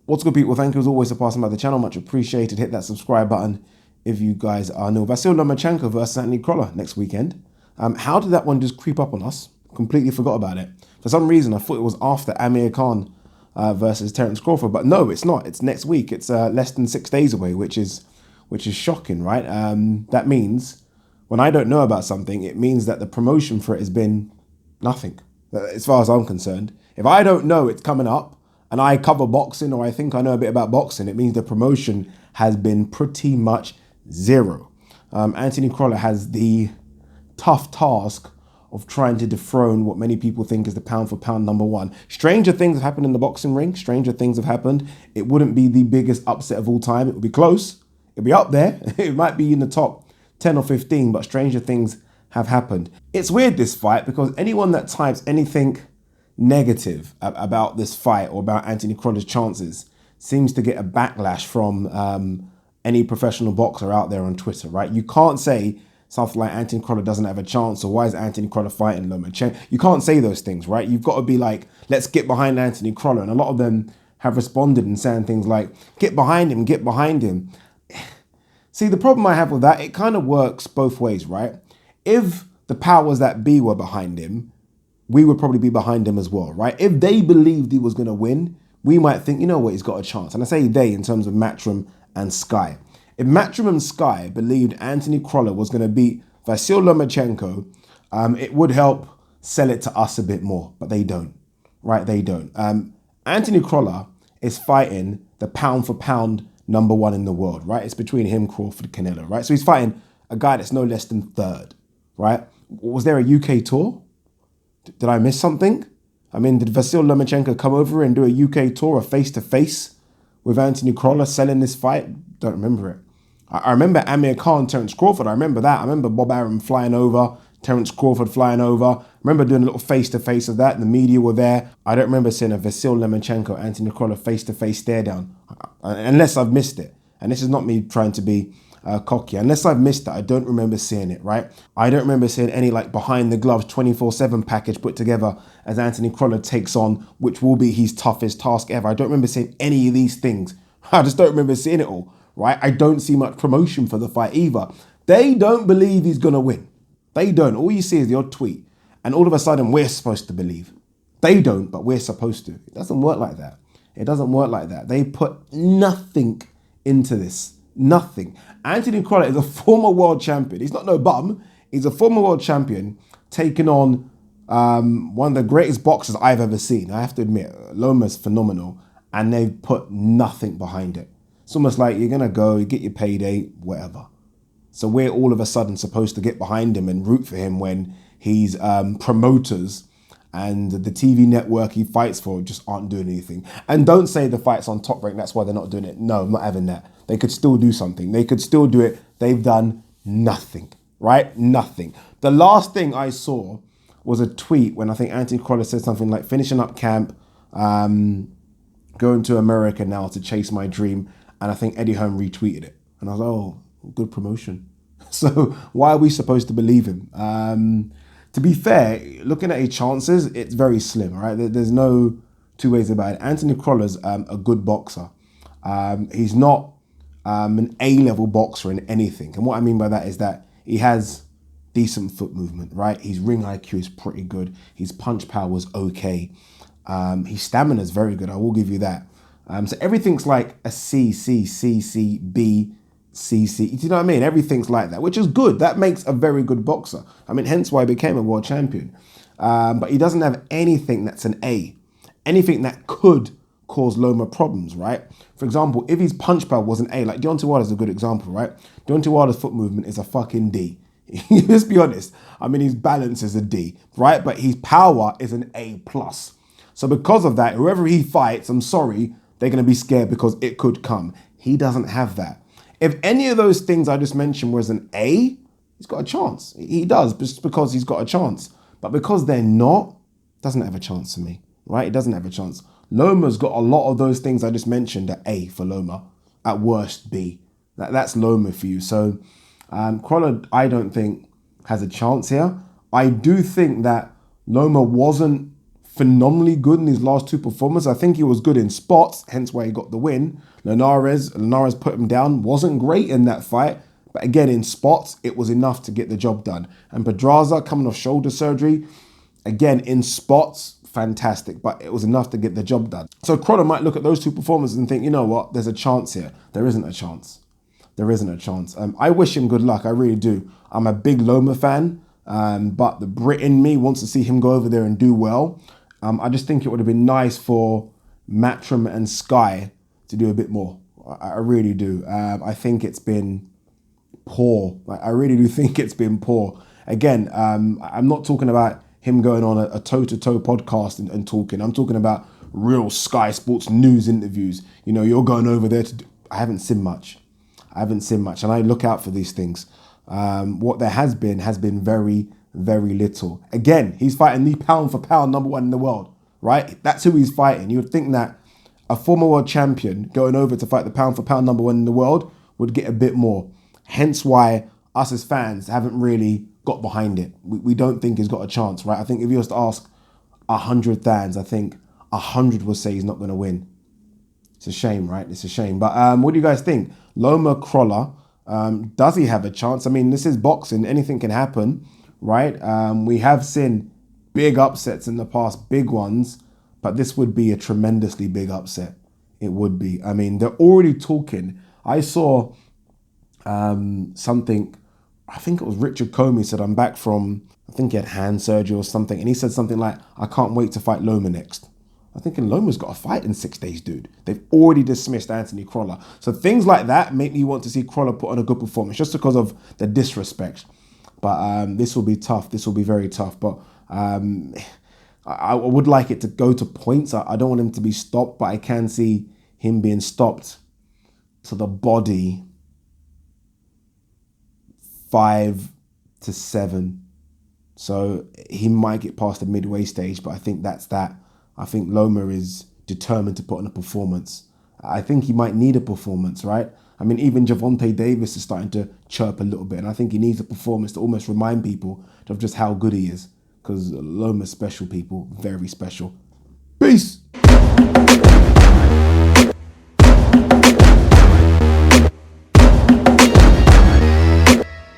What's good, people? Thank you as always for passing by the channel. Much appreciated. Hit that subscribe button if you guys are new. Vasyl Lomachenko versus Crolla next weekend. How did that one just creep up on us? Completely forgot about it. For some reason, I thought it was after Amir Khan versus Terence Crawford, but no, it's not. It's next week. It's less than 6 days away, which is shocking, right? That means when I don't know about something, it means that the promotion for it has been nothing, as far as I'm concerned. If I don't know it's coming up and I cover boxing, or I think I know a bit about boxing, it means the promotion has been pretty much zero. Anthony Crolla has the tough task of trying to dethrone what many people think is the pound for pound number one. Stranger things have happened in the boxing ring. Stranger things have happened. It wouldn't be the biggest upset of all time. It would be close. It'd be up there. It might be in the top 10 or 15, but stranger things have happened. It's weird, this fight, because anyone that types anything negative about this fight or about Anthony Crolla's chances seems to get a backlash from any professional boxer out there on Twitter, right? You can't say something like Anthony Crolla doesn't have a chance, or why is Anthony Crolla fighting Lomachenko? You can't say those things, right? You've got to be like, let's get behind Anthony Crolla. And a lot of them have responded and saying things like, get behind him, get behind him. See, the problem I have with that, it kind of works both ways, right? If the powers that be were behind him, we would probably be behind him as well, right? If they believed he was going to win, we might think, you know what, he's got a chance. And I say they in terms of Matchroom and Sky. If Matchroom and Sky believed Anthony Crolla was going to beat Vasyl Lomachenko, it would help sell it to us a bit more, but they don't, right? They don't. Anthony Crolla is fighting the pound for pound number one in the world, right? It's between him, Crawford, Canelo, right? So he's fighting a guy that's no less than third, right? Was there a UK tour? Did I miss something? I mean, did Vasyl Lomachenko come over and do a UK tour, a face-to-face with Anthony Crolla selling this fight? Don't remember it. I remember Amir Khan, Terence Crawford. I remember that. I remember Bob Arum flying over, Terence Crawford flying over. I remember doing a little face-to-face of that. The media were there. I don't remember seeing a Vasyl Lomachenko, Anthony Crolla face-to-face stare down, unless I've missed it. And this is not me trying to be cocky. Unless I've missed it, I don't remember seeing it, right? I don't remember seeing any like behind the gloves 24/7 package put together as Anthony Crolla takes on, which will be his toughest task ever. I don't remember seeing any of these things. I just don't remember seeing it all, right? I don't see much promotion for the fight either. They don't believe he's gonna win. They don't. All you see is the odd tweet, and all of a sudden we're supposed to believe. They don't, but we're supposed to. It doesn't work like that. It doesn't work like that. They put nothing into this. Nothing. Anthony Crolla is a former world champion. He's not no bum. He's a former world champion taking on one of the greatest boxers I've ever seen. I have to admit, Loma's phenomenal, and they've put nothing behind it. It's almost like you're going to go, you get your payday, whatever. So we're all of a sudden supposed to get behind him and root for him when his promoters and the TV network he fights for just aren't doing anything. And don't say the fight's on Top Rank, that's why they're not doing it. No, I'm not having that. They could still do something. They could still do it. They've done nothing, right? Nothing. The last thing I saw was a tweet when I think Anthony Crolla said something like finishing up camp, going to America now to chase my dream. And I think Eddie Hearn retweeted it. And I was like, oh, good promotion. So why are we supposed to believe him? To be fair, looking at his chances, it's very slim, right? There's no two ways about it. Anthony Crolla's a good boxer. He's not an A-level boxer in anything. And what I mean by that is that he has decent foot movement, right? His ring IQ is pretty good. His punch power is okay. His stamina is very good, I will give you that. So everything's like a C, C, C, C, B, C, C. Do you know what I mean? Everything's like that, which is good. That makes a very good boxer. I mean, hence why he became a world champion. But he doesn't have anything that's an A. Anything that could cause Loma problems, right? For example, if his punch power was an A, like Deontay Wilder's a good example, right? Deontay Wilder's foot movement is a fucking D. Let's be honest. I mean, his balance is a D, right? But his power is an A+. So because of that, whoever he fights, I'm sorry, they're going to be scared because it could come. He doesn't have that. If any of those things I just mentioned was an A, he's got a chance. He does, just because he's got a chance. But because they're not, doesn't have a chance for me, right? He doesn't have a chance. Loma's got a lot of those things I just mentioned at A for Loma. At worst, B. That's Loma for you. So Crolla, I don't think, has a chance here. I do think that Loma wasn't phenomenally good in his last two performances. I think he was good in spots, hence why he got the win. Linares put him down, wasn't great in that fight, but again, in spots, it was enough to get the job done. And Pedraza coming off shoulder surgery, again, in spots, fantastic, but it was enough to get the job done. So Crolla might look at those two performances and think, you know what, there's a chance here. There isn't a chance. There isn't a chance. I wish him good luck, I really do. I'm a big Loma fan, but the Brit in me wants to see him go over there and do well. I just think it would have been nice for Matchroom and Sky to do a bit more. I really do. I think it's been poor. I really do think it's been poor. Again, I'm not talking about him going on a toe-to-toe podcast and talking. I'm talking about real Sky Sports News interviews. You know, you're going over there to do... I haven't seen much. And I look out for these things. What there has been very, very little. Again, he's fighting the pound for pound number one in the world, right? That's who he's fighting. You would think that a former world champion going over to fight the pound for pound number one in the world would get a bit more. Hence why us as fans haven't really got behind it. We don't think he's got a chance, right? I think if you was to ask 100 fans, I think 100 would say he's not going to win. It's a shame, right? It's a shame. But what do you guys think? Loma, Crolla, does he have a chance? I mean, this is boxing. Anything can happen, right? We have seen big upsets in the past, big ones, but this would be a tremendously big upset. It would be. I mean, they're already talking. I saw something, I think it was Richard Comey said, I'm back from, I think he had hand surgery or something, and he said something like, I can't wait to fight Loma next. I'm thinking Loma's got a fight in 6 days, dude. They've already dismissed Anthony Crolla. So things like that make me want to see Crolla put on a good performance just because of the disrespect. But this will be tough. This will be very tough. But I would like it to go to points. I don't want him to be stopped, but I can see him being stopped to the body 5-7. So he might get past the midway stage, but I think that's that. I think Loma is determined to put on a performance. I think he might need a performance, right? I mean, even Gervonta Davis is starting to chirp a little bit, and I think he needs a performance to almost remind people of just how good he is, because Loma's special, people, very special. Peace!